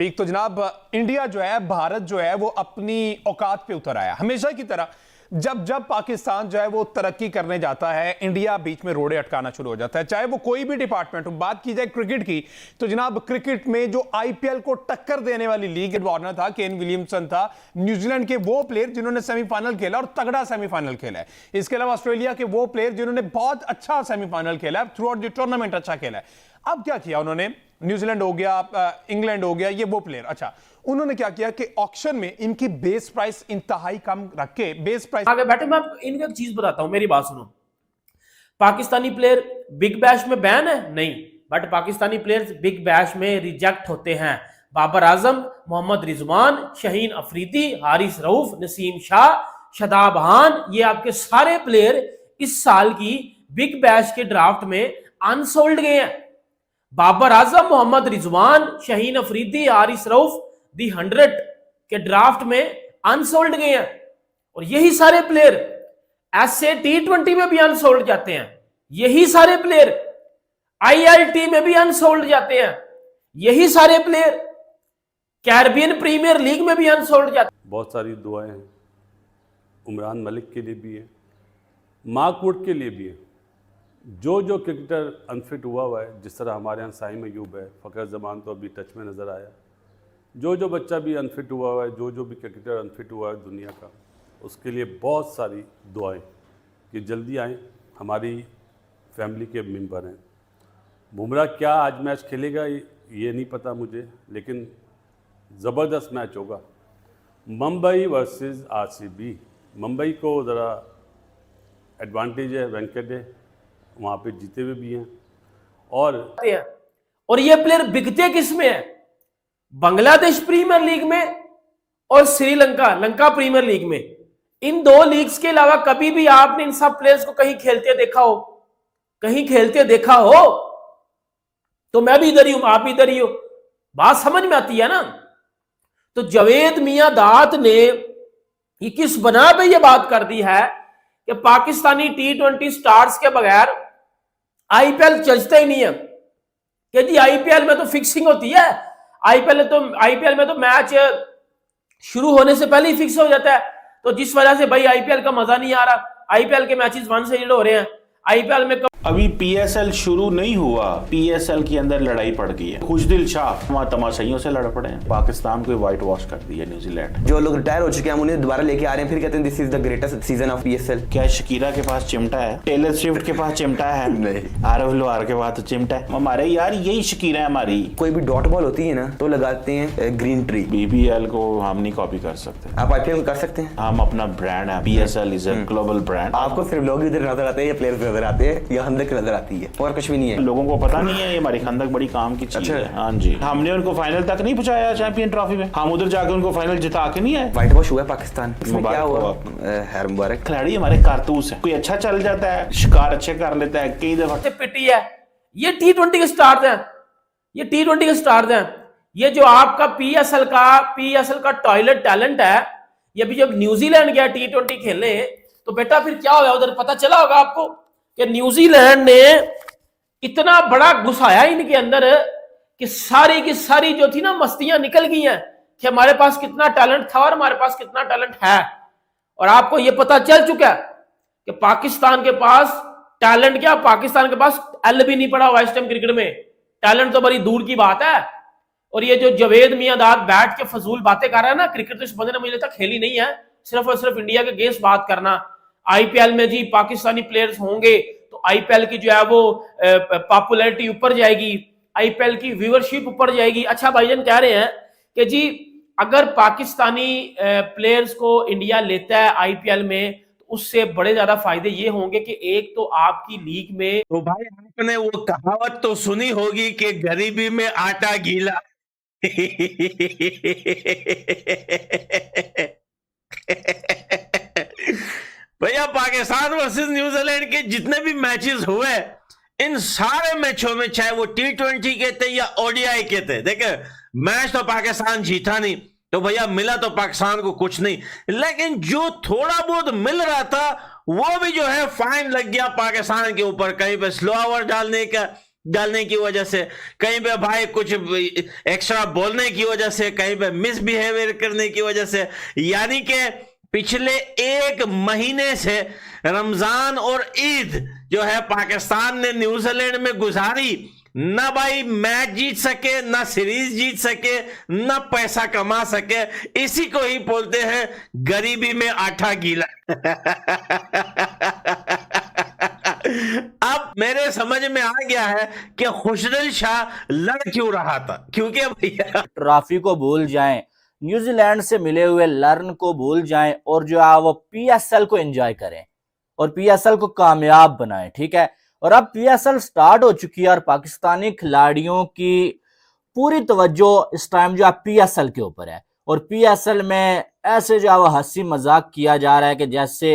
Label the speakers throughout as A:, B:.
A: एक तो जनाब इंडिया जो है, भारत जो है वो अपनी औकात पे उतर आया। हमेशा की तरह जब जब पाकिस्तान जो है वो तरक्की करने जाता है, इंडिया बीच में रोड़े अटकाना शुरू हो जाता है। चाहे वो कोई भी डिपार्टमेंट हो। बात की जाए क्रिकेट की तो जनाब क्रिकेट में जो आईपीएल को टक्कर देने वाली लीग वार्नर था, केन विलियमसन था, न्यूजीलैंड के वो प्लेयर जिन्होंने सेमीफाइनल खेला और तगड़ा सेमीफाइनल खेला है। इसके अलावा ऑस्ट्रेलिया के वो प्लेयर जिन्होंने बहुत अच्छा सेमीफाइनल खेला है, थ्रू आउट द टूर्नामेंट अच्छा खेला है। अब क्या किया उन्होंने, न्यूजीलैंड हो गया, इंग्लैंड हो गया, ये वो प्लेयर, अच्छा उन्होंने क्या किया कि ऑक्शन में इनकी बेस प्राइस इंतहाई कम रख के बेस प्राइस
B: आगे बैठे। मैं इनको एक चीज बताता हूं, मेरी बात सुनो। पाकिस्तानी प्लेयर बिग बैश में बैन है नहीं, but Pakistani players big bash में रिजेक्ट होते हैं। बाबर आजम, मोहम्मद रिजवान, शाहीन अफरीदी, हारिस रऊफ, नसीम शाह, शदाब खान, ये आपके सारे प्लेयर इस साल की बिग बैश के ड्राफ्ट में अनसोल्ड गए हैं। बाबर आजम, मोहम्मद रिजवान, शाहीन अफरीदी, हारिस रऊफ दी 100 के ड्राफ्ट में अनसोल्ड गए हैं। और यही सारे प्लेयर ऐसे T20 में भी अनसोल्ड जाते हैं। यही सारे प्लेयर ILT में भी अनसोल्ड जाते हैं। यही सारे प्लेयर कैरिबियन प्रीमियर लीग में भी अनसोल्ड जाते हैं।
C: बहुत सारी दुआएं हैं, उमरान मलिक के लिए भी है, मार्क वुड के लिए भी है। जो क्रिकेटर अनफिट हुआ है, जिस तरह हमारे यहाँ साइम अयूब है, फ़खर जमान तो अभी टच में नज़र आया, जो बच्चा भी अनफिट हुआ है, जो भी क्रिकेटर अनफिट हुआ है दुनिया का, उसके लिए बहुत सारी दुआएं कि जल्दी आएँ। हमारी फैमिली के मेंबर हैं। बुमराह क्या आज मैच खेलेगा ये नहीं पता मुझे, लेकिन ज़बरदस्त मैच होगा। Mumbai versus RCB। मुंबई को ज़रा एडवांटेज है, वेंकट है, वहाँ पे जीते हुए भी हैं।
B: और ये प्लेयर बिकते किस में है? बांग्लादेश प्रीमियर लीग में और लंका प्रीमियर लीग में। इन दो लीग्स के अलावा कभी भी आपने इन सब प्लेयर्स को कहीं खेलते देखा हो? कहीं खेलते देखा हो? तो मैं भी इधर ही हूं, आप भी इधर ही हो। बात समझ में आती है ना? तो जावेद मियां दात ने ये किस बना पे ये बात कर दी है कि पाकिस्तानी T20 स्टार्स के बगैर IPL चलता ही नहीं है। कि जी IPL में तो फिक्सिंग होती है, IPL में तो मैच शुरू होने से पहले ही फिक्स हो जाता है। तो जिस वजह से भाई IPL का मजा नहीं आ रहा। IPL के मैचेस 1 से हो रहे हैं। IPL में
D: अभी PSL शुरू नहीं हुआ, PSL के अंदर लड़ाई पड़ गई है। खुशदिल शाह वहाँ तमाशाइयों से लड़ पड़े हैं। पाकिस्तान को व्हाइट वॉश कर दिया न्यूजीलैंड।
E: जो लोग रिटायर हो चुके हैं हम उन्हें दोबारा लेके आ रहे हैं, फिर कहते हैं this is the greatest season of PSL।
D: क्या शकीरा के पास चिमटा है? टेलर स्विफ्ट के पास चिमटा है?
E: नहीं।
D: आरव लोहार के पास तो चिमटा है। हमारे यार यही शकीरा है हमारी।
E: कोई भी डॉट बॉल होती है ना तो लगाते हैं ग्रीन ट्री।
D: BBL को हम नहीं कॉपी कर सकते।
E: आप IPL में कर सकते हैं।
D: हम अपना ब्रांड है, PSL is a global brand.
E: आपको सिर्फ लोग इधर नजर आते हैं या प्लेयर्स नजर आते हैं या खंदक नजर आती है, और कुछ भी नहीं है।
D: लोगों को पता नहीं है ये हमारी खंदक बड़ी काम की चीज है। हाँ जी, हमने उनको फाइनल तक नहीं पहुंचाया चैंपियन ट्रॉफी में। हम उधर जाकर उनको फाइनल जिता के नहीं आए।
E: व्हाइट वॉश हुआ पाकिस्तान। इसमें क्या हुआ? खैर मुबारक।
D: खिलाड़ी हमारे कारतूस है। कोई अच्छा चल जाता है, शिकार अच्छे कर लेता है, कई दफा
B: पिटी है। ये T20 के स्टार्स हैं। ये T20 के स्टार्स हैं। ये जो आपका PSL का टॉयलेट टैलेंट है, ये भी जब न्यूजीलैंड गया T20 खेलने, तो बेटा फिर क्या हुआ उधर पता चला होगा आपको कि न्यूजीलैंड ने इतना बड़ा घुसाया इनके अंदर कि सारी की सारी जो थी ना मस्तियां निकल गई हैं कि हमारे पास कितना टैलेंट था और हमारे पास कितना टैलेंट है। और आपको यह पता चल चुका है कि पाकिस्तान के पास टैलेंट क्या, पाकिस्तान के पास L भी नहीं पड़ा हुआ इस टाइम क्रिकेट में। टैलेंट तो बड़ी दूर की बात है। और ये जो जावेद मियां दाद बैठ के फजूल बातें कर रहा है ना, क्रिकेट तो इस बंदे ने मुझे लगता खेली नहीं है, सिर्फ और सिर्फ इंडिया के अगेंस्ट बात करना। IPL में जी पाकिस्तानी प्लेयर्स होंगे तो IPL की जो है वो पॉपुलैरिटी ऊपर जाएगी, IPL की व्यूअरशिप ऊपर जाएगी। अच्छा भाईजान कह रहे हैं कि जी अगर पाकिस्तानी प्लेयर्स को इंडिया लेता है IPL में तो उससे बड़े ज्यादा फायदे ये होंगे कि एक तो आपकी लीग में।
F: तो भाई आपने वो कहावत तो सुनी होगी कि गरीबी में आटा गीला। भैया पाकिस्तान वर्सेस न्यूजीलैंड के जितने भी मैचेस हुए, इन सारे मैचों में चाहे वो T20 के थे या ODI के थे, देखे मैच तो पाकिस्तान जीता नहीं, तो भैया मिला तो पाकिस्तान को कुछ नहीं, लेकिन जो थोड़ा बहुत मिल रहा था वो भी जो है फाइन लग गया पाकिस्तान के ऊपर। कहीं पे स्लो ओवर डालने का, डालने की वजह से, कहीं पे भाई कुछ एक्स्ट्रा बोलने की वजह से, कहीं पे मिसबिहेवियर करने की वजह से। यानी कि पिछले 1 महीने से रमजान और ईद जो है पाकिस्तान ने न्यूजीलैंड में गुजारी, ना भाई मैच जीत सके, ना सीरीज जीत सके, ना पैसा कमा सके। इसी को ही बोलते हैं गरीबी में आटा गीला। अब मेरे समझ में आ गया है कि खुशदिल शाह लड़ क्यों रहा था, क्योंकि भैया
G: ट्रॉफी को भूल जाएं, न्यूजीलैंड से मिले हुए लर्न को भूल जाएं और जो है वो पीएसएल को एंजॉय करें और पीएसएल को कामयाब बनाएं, ठीक है। और अब पीएसएल स्टार्ट हो चुकी है और पाकिस्तानी खिलाड़ियों की पूरी तवज्जो इस टाइम जो है पीएसएल के ऊपर है। और पीएसएल में ऐसे जो है वो हंसी मजाक किया जा रहा है कि जैसे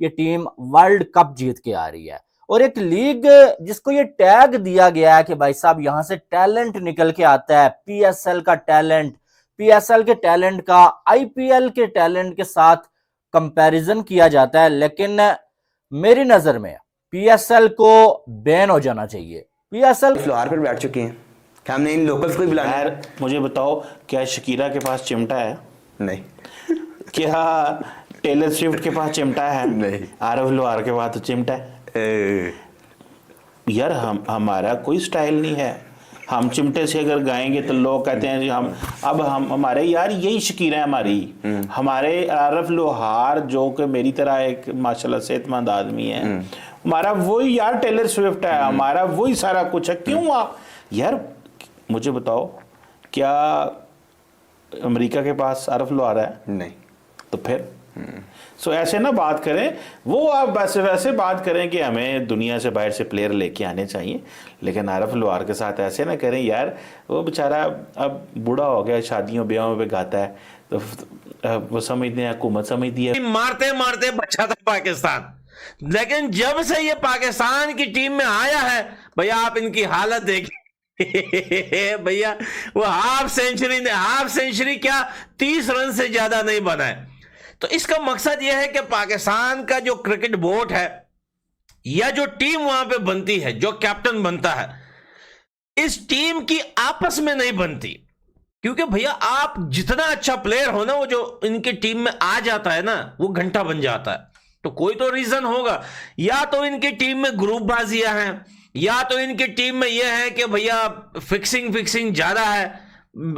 G: ये टीम वर्ल्ड कप जीत के आ रही है। और एक लीग जिसको ये टैग दिया गया है कि भाई साहब यहां से टैलेंट निकल के आता है, पीएसएल का टैलेंट, पीएसएल के टैलेंट का आईपीएल के टैलेंट के साथ कंपैरिजन किया जाता है। लेकिन मेरी नजर में पीएसएल को बैन हो जाना चाहिए। पीएसएल
E: फ्लोर पर बैठ चुके हैं, क्या हमने इन लोकल्स को ही बुलाना है?
D: यार मुझे बताओ, क्या शकीरा के पास चिमटा है?
E: नहीं।
D: क्या टेलर स्विफ्ट के पास चिमटा है?
E: नहीं।
D: आरव लोहार के पास तो चिमटा है। यार हमारा कोई स्टाइल नहीं है। हम चिमटे से अगर गाएंगे तो लोग कहते हैं जी हम हमारे यार यही शकीर है हमारी। हमारे आरफ लोहार जो कि मेरी तरह एक माशाल्लाह सेहतमंद आदमी है, हमारा वही यार टेलर स्विफ्ट है, हमारा वही सारा कुछ है। क्यों यार मुझे बताओ, क्या अमेरिका के पास आरफ लोहार है?
E: नहीं।
D: तो फिर सो ऐसे ना बात करें, वो आप वैसे बात करें कि हमें दुनिया से बाहर से प्लेयर लेके आने चाहिए, लेकिन आरफ लोहार के साथ ऐसे ना करें यार। वो बेचारा अब बूढ़ा हो गया, शादियों ब्याहों में गाता है, तो वो समझते हैं, हुकूमत समझती है।
F: मारते मारते बचा था पाकिस्तान, लेकिन जब से ये पाकिस्तान की टीम में आया है भैया, आप इनकी हालत देखिए। भैया वो हाफ सेंचुरी क्या 30 रन से ज्यादा नहीं बनाए। तो इसका मकसद यह है कि पाकिस्तान का जो क्रिकेट बोर्ड है या जो टीम वहां पे बनती है, जो कैप्टन बनता है, इस टीम की आपस में नहीं बनती। क्योंकि भैया आप जितना अच्छा प्लेयर हो ना, वो जो इनकी टीम में आ जाता है ना, वो घंटा बन जाता है। तो कोई तो रीजन होगा, या तो इनकी टीम में ग्रुपबाजियां हैं, या तो इनकी टीम में यह है कि भैया फिक्सिंग ज्यादा है,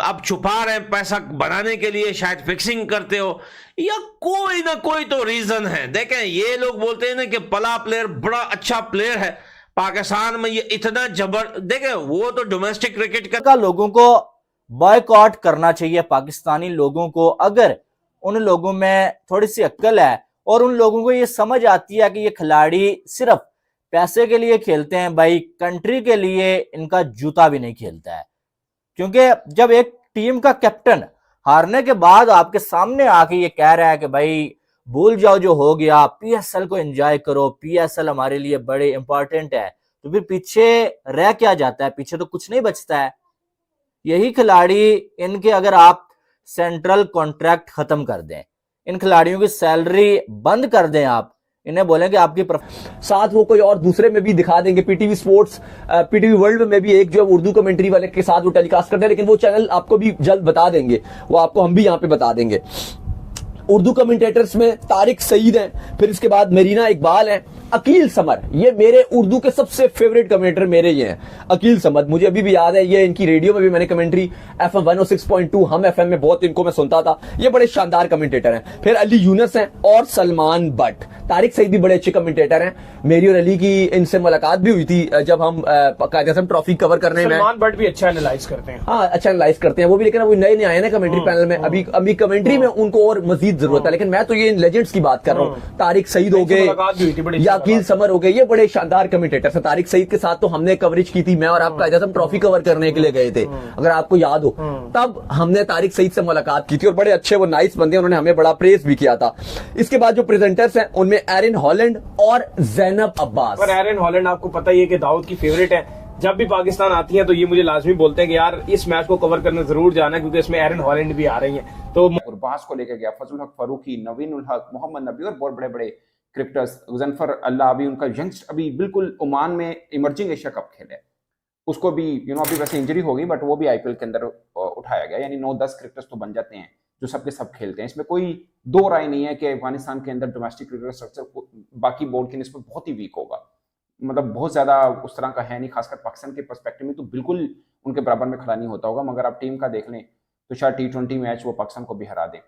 F: आप छुपा रहे हैं पैसा बनाने के लिए, शायद फिक्सिंग करते हो, या कोई ना कोई तो रीजन है। देखें ये लोग बोलते हैं ना कि पला प्लेयर बड़ा अच्छा प्लेयर है पाकिस्तान में, ये इतना देखें वो तो डोमेस्टिक क्रिकेट
G: का लोगों को बॉयकॉट करना चाहिए। पाकिस्तानी लोगों को, अगर उन लोगों में थोड़ी सी अक्ल है और उन लोगों को ये समझ आती है कि ये खिलाड़ी सिर्फ पैसे के लिए खेलते हैं, भाई कंट्री के लिए इनका जूता भी नहीं खेलता है। क्योंकि जब एक टीम का कैप्टन हारने के बाद आपके सामने आके ये कह रहा है कि भाई भूल जाओ जो हो गया, पीएसएल को एंजॉय करो, पीएसएल हमारे लिए बड़े इंपॉर्टेंट है, तो फिर पीछे रह क्या जाता है? पीछे तो कुछ नहीं बचता है। यही खिलाड़ी, इनके अगर आप सेंट्रल कॉन्ट्रैक्ट खत्म कर दें, इन खिलाड़ियों की सैलरी बंद कर दें, आप इन्हें बोलेंगे आपकी
H: साथ वो कोई और दूसरे में भी दिखा देंगे। पीटीवी स्पोर्ट्स, पीटीवी वर्ल्ड में भी एक जो है उर्दू कमेंट्री वाले के साथ वो टेलीकास्ट करते हैं, लेकिन वो चैनल आपको भी जल्द बता देंगे, वो आपको हम भी यहाँ पे बता देंगे। उर्दू कमेंटेटर्स में तारिक सईद हैं, फिर इसके बाद मरीना इकबाल हैं, अकील समर, ये मेरे उर्दू के सबसे फेवरेट कमेंटेटर मेरे ये हैं। अकील समर मुझे अभी भी याद है, ये इनकी रेडियो में भी मैंने कमेंट्री FM 106.2 हम FM में बहुत इनको मैं सुनता था, ये बड़े शानदार कमेंटेटर हैं। फिर अली यूनस हैं और सलमान बट। तारिक सईद भी बड़े अच्छे कमेंटेटर हैं। मेरी और अली की इनसे मुलाकात भी हुई थी जब हम ट्रॉफी कवर करने में।
B: सलमान बट भी अच्छा एनालाइज करते हैं।
H: हाँ, अच्छा एनालाइज करते हैं वो भी, लेकिन वो नए आए ना कमेंट्री पैनल में, अभी कमेंट्री में उनको और मजीद जरूरत है। लेकिन मैं तो ये लेजेंड्स की बात कर रहा हूँ, तारिक सईद हो गए या अकील समर हो गए, ये बड़े शानदार कमेंटेटर हैं। तारिक सईद के साथ तो हमने कवरेज की थी, मैं और आप कायदा से ट्रॉफी कवर करने के लिए गए थे, अगर आपको याद हो। तब हमने तारिक सईद से मुलाकात की थी और बड़े अच्छे वो नाइस बंदे, उन्होंने हमें बड़ा प्रेज भी किया था। इसके बाद जो प्रेजेंटर्स हैं उनमें एरिन हॉलैंड और ज़ैनब अब्बास।
B: पर एरिन हॉलैंड आपको पता ही है कि दाऊद की फेवरेट है। जब भी पाकिस्तान आती है तो ये मुझे लाजमी बोलते हैं कि यार इस मैच को कवर करने जरूर जाना है, क्योंकि इसमें एरिन हॉलैंड भी आ रही हैं। तो
I: गुरबाज को लेकर गया, फजल हक फरूकी, नवीन उल हक, मोहम्मद नबी और बहुत बड़े बड़े क्रिकेटर्स, गजनफर अल्लाह, अभी उनका यंगस्ट अभी बिल्कुल ओमान में इमर्जिंग एशिया कप खेले। उसको भी अभी वैसे इंजरी हो गई, बट वो भी आईपीएल के अंदर उठाया गया। यानी 9-10 क्रिकेटर्स तो बन जाते हैं जो सबके सब खेलते हैं। इसमें कोई दो राय नहीं है कि अफगानिस्तान के अंदर डोमेस्टिक क्रिकेट स्ट्रक्चर बाकी बोर्ड की निस्बत बहुत ही वीक होगा, मतलब बहुत ज्यादा उस तरह का है नहीं। खासकर पाकिस्तान के पर्सपेक्टिव में तो बिल्कुल उनके बराबर में खड़ा नहीं होता होगा। मगर आप टीम का देख लें तो शायद T20 मैच वो पाकिस्तान को भी हरा दें।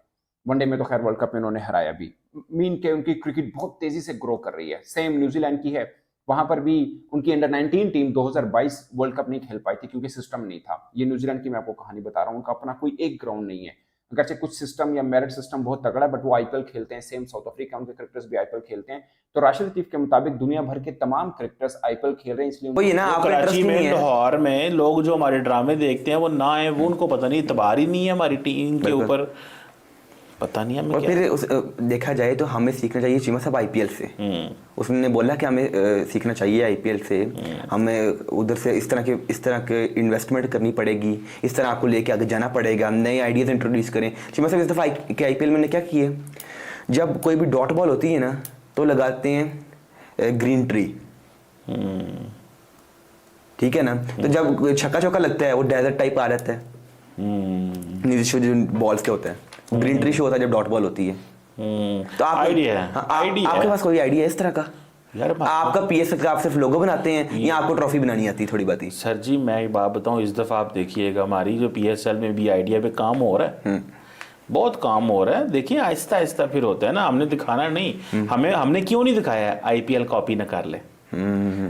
I: वनडे में तो खैर वर्ल्ड कप में उन्होंने हराया भी। मीन के उनकी क्रिकेट बहुत तेजी से ग्रो कर रही है। सेम न्यूजीलैंड की है, वहां पर भी उनकी अंडर 19 टीम 2022 वर्ल्ड कप नहीं खेल पाई थी क्योंकि सिस्टम नहीं था। ये न्यूजीलैंड की मैं आपको कहानी बता रहा हूँ। उनका अपना कोई एक ग्राउंड नहीं है, अगरचे कुछ सिस्टम या मेरिट सिस्टम बहुत तगड़ा है, बट वो आईपीएल खेलते हैं। सेम साउथ अफ्रीका, उनके क्रिकेटर्स भी आईपीएल खेलते हैं। तो राशिद लतीफ के मुताबिक दुनिया भर के तमाम क्रिकेटर्स आईपीएल खेल रहे हैं, इसलिए
E: वही ना, आपका इंटरेस्ट
D: कराची
E: नहीं
D: में,
E: है।
D: लाहौर में लोग जो हमारे ड्रामे देखते हैं वो ना है, वो उनको पता नहीं, इतबार ही नहीं है हमारी टीम के ऊपर, पता नहीं हमें
E: और
D: क्या।
E: फिर देखा जाए तो हमें सीखना चाहिए चीमा साहब आईपीएल से। उसने बोला कि हमें सीखना चाहिए आईपीएल से, हमें उधर से इस तरह के इन्वेस्टमेंट करनी पड़ेगी, इस तरह आपको लेके आगे जाना पड़ेगा, नए आइडियाज इंट्रोड्यूस करें। चीमा साहब इस दफ़ा के आईपीएल में क्या किए, जब कोई भी डॉट बॉल होती है ना तो लगाते हैं ग्रीन ट्री, ठीक है ना। तो जब छक्का चौका लगता है वो डेजर्ट टाइप आ जाता है, नीचे जो बॉल्स के होते हैं, ग्रीन ट्री शो होता है जब डॉट बॉल होती है। तो आप
D: आइडिया है,
E: आपके पास कोई आइडिया है इस तरह का?
D: यार
E: आपका पीएसएल का आप सिर्फ लोगो बनाते हैं या आपको ट्रॉफी बनानी आती है? थोड़ी बात ही
D: सर जी, मैं एक बात बताऊं, इस दफ़ा आप देखिएगा हमारी जो पीएसएल में भी आइडिया पे काम हो रहा है, बहुत काम हो रहा है। देखिए आहिस्ता आहिस्ता फिर होता है ना, हमने दिखाना नहीं, हमने क्यों नहीं दिखाया आईपीएल कॉपी न कर ले।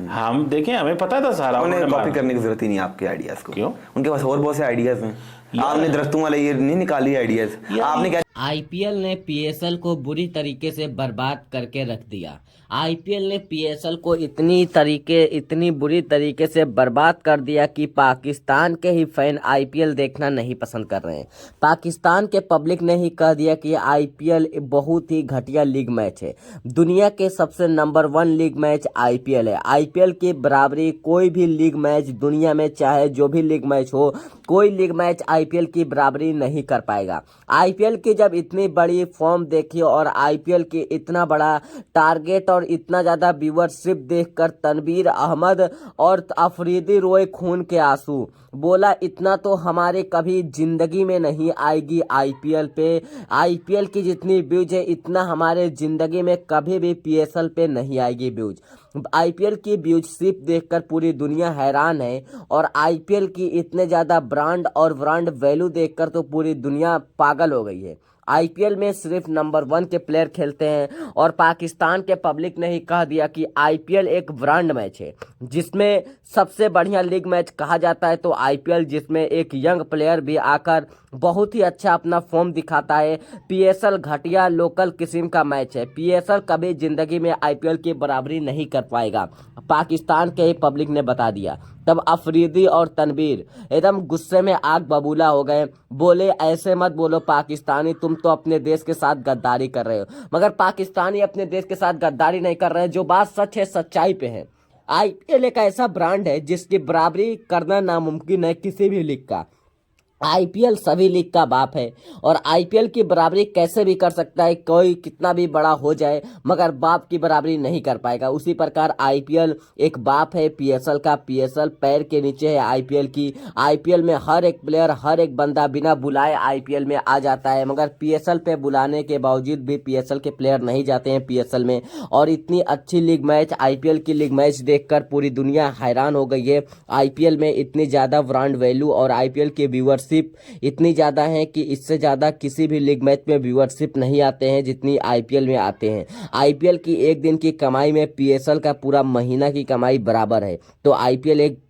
D: हम देखें, हमें पता था सारा।
E: उन्हें कॉपी करने की जरूरत ही नहीं आपके आइडियाज को।
D: क्यों?
E: उनके पास और बहुत से आइडियाज हैं। आपने दरख्तों वाले ये नहीं निकाली आइडियाज। आपने क्या
J: आईपीएल ने पीएसएल को बुरी तरीके से बर्बाद करके रख दिया। आईपीएल ने पीएसएल को इतनी बुरी तरीके से बर्बाद कर दिया कि पाकिस्तान के ही फैन आईपीएल देखना नहीं पसंद कर रहे हैं। पाकिस्तान के पब्लिक ने ही कह दिया कि आईपीएल बहुत ही घटिया लीग मैच है। दुनिया के सबसे नंबर 1 लीग मैच आईपीएल है। आईपीएल की बराबरी कोई भी लीग मैच दुनिया में, चाहे जो भी लीग मैच हो, कोई लीग मैच आईपीएल की बराबरी नहीं कर पाएगा। आईपीएल की जब इतनी बड़ी फॉर्म देखी और आईपीएल की इतना बड़ा टारगेट और इतना ज़्यादा व्यूअरशिप देखकर तनवीर अहमद और अफरीदी रोए खून के आंसू। बोला इतना तो हमारे कभी जिंदगी में नहीं आएगी आईपीएल पे। आईपीएल की जितनी व्यूज है इतना हमारे जिंदगी में कभी भी पीएसएल पे नहीं आएगी व्यूज। आईपीएल की व्यूजशिप देखकर पूरी दुनिया हैरान है और आईपीएल की इतने ज़्यादा ब्रांड और ब्रांड वैल्यू देखकर तो पूरी दुनिया पागल हो गई है। आईपीएल में सिर्फ नंबर 1 के प्लेयर खेलते हैं और पाकिस्तान के पब्लिक ने ही कह दिया कि आईपीएल एक ब्रांड मैच है, जिसमें सबसे बढ़िया लीग मैच कहा जाता है तो आईपीएल, जिसमें एक यंग प्लेयर भी आकर बहुत ही अच्छा अपना फॉर्म दिखाता है। पीएसएल घटिया लोकल किस्म का मैच है। पीएसएल कभी जिंदगी में आईपीएल की बराबरी नहीं कर पाएगा, पाकिस्तान के ही पब्लिक ने बता दिया। तब अफरीदी और तनवीर एकदम गुस्से में आग बबूला हो गए। बोले ऐसे मत बोलो पाकिस्तानी, तुम तो अपने देश के साथ गद्दारी कर रहे हो। मगर पाकिस्तानी अपने देश के साथ गद्दारी नहीं कर रहे हैं। जो बात सच है सच्चाई पे है। आईपीएल एक ऐसा ब्रांड है जिसकी बराबरी करना नामुमकिन है किसी भी लीग का। आईपीएल सभी लीग का बाप है और आईपीएल की बराबरी कैसे भी कर सकता है, कोई कितना भी बड़ा हो जाए, मगर बाप की बराबरी नहीं कर पाएगा। उसी प्रकार आईपीएल एक बाप है पीएसएल का। पीएसएल पैर के नीचे है आईपीएल की। आईपीएल में हर एक प्लेयर, हर एक बंदा बिना बुलाए आईपीएल में आ जाता है, मगर पीएसएल पे बुलाने के बावजूद भी पीएसएल के प्लेयर नहीं जाते हैं पीएसएल में। और इतनी अच्छी लीग मैच, आईपीएल की लीग मैच देखकर पूरी दुनिया हैरान हो गई है। आईपीएल में इतनी ज़्यादा ब्रांड वैल्यू और आईपीएल की व्यूअरशिप इतनी ज़्यादा है कि इससे ज़्यादा किसी भी लीग मैच में व्यूअरशिप नहीं आते हैं जितनी आईपीएल में आते हैं। आईपीएल की एक दिन की कमाई में पीएसएल का पूरा महीना की कमाई बराबर है। तो आईपीएल एक